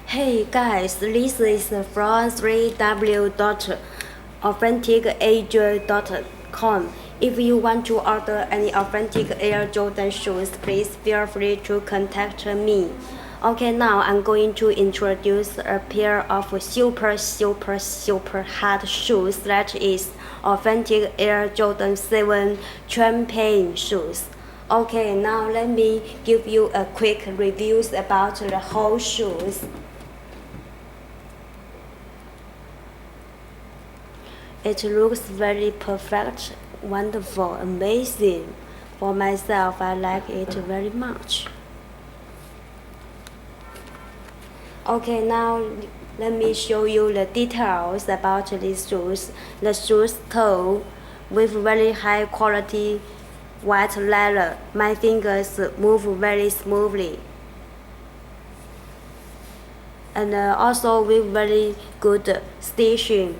Hey guys, this is from 3w.AuthenticAsia.com. If you want to order any authentic Air Jordan shoes, please feel free to contact me. Okay, now I'm going to introduce a pair of super hot shoes that is authentic Air Jordan 7 champagne shoes. Okay, now let me give you a quick reviews about the whole shoes. It looks very perfect, wonderful, amazing. For myself, I like it very much. Okay, now let me show you the details about these shoes. The shoes toe with very high quality white leather. My fingers move very smoothly. And also with very good stitching.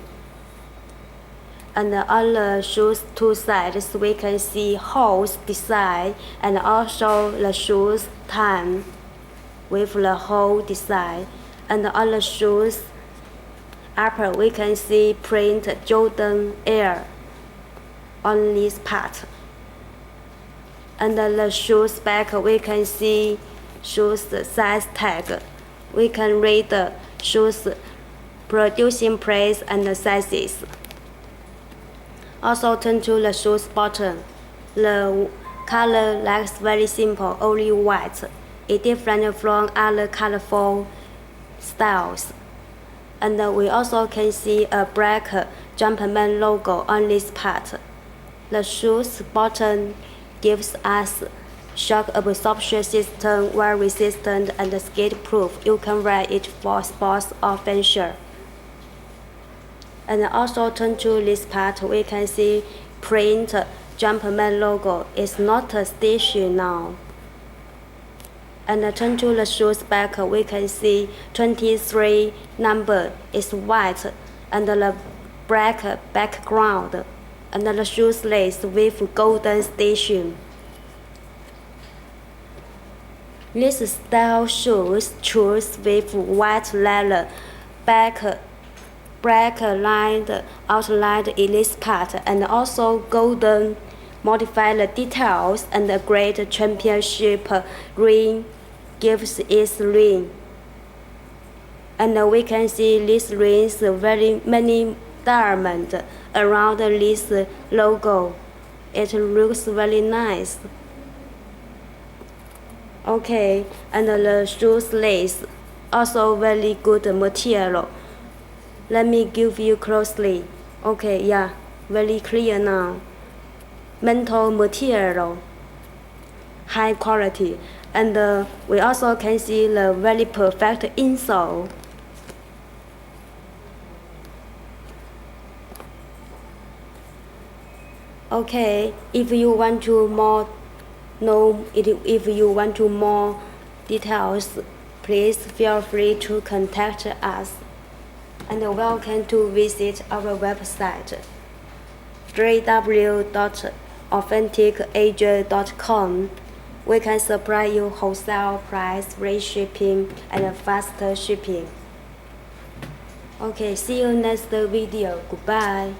And on the shoes two sides we can see holes design and also the shoes tan with the hole design. And on the shoes upper we can see print Jordan Air on this part. And the shoes back we can see shoes size tag. We can read the shoes producing place and the sizes. Also turn to the shoes bottom. The color looks very simple, only white. It different from other colorful styles. And we also can see a black Jumpman logo on this part. The shoes bottom gives us shock absorption system, wear resistant and skid proof. You can wear it for sports or fashion. And also turn to this part, we can see print Jumpman logo. It's not a station now. And turn to the shoes back, we can see 23 number is white and the black background. And the shoes lace with golden stitching. This style shoes choose with white leather, black lined outline in this part, and also golden modify the details, and the great championship ring gives its ring. And we can see this rings very many diamonds around this logo. It looks very nice. Okay, and the shoes lace also very good material. Let me give you closely. Okay, yeah, very clear now. Mental material, high quality, and we also can see the very perfect insole. Okay, if you want to more details, please feel free to contact us. And welcome to visit our website www.AuthenticAsia.com. We can supply you wholesale price, free shipping, and faster shipping. Okay, see you next video. Goodbye.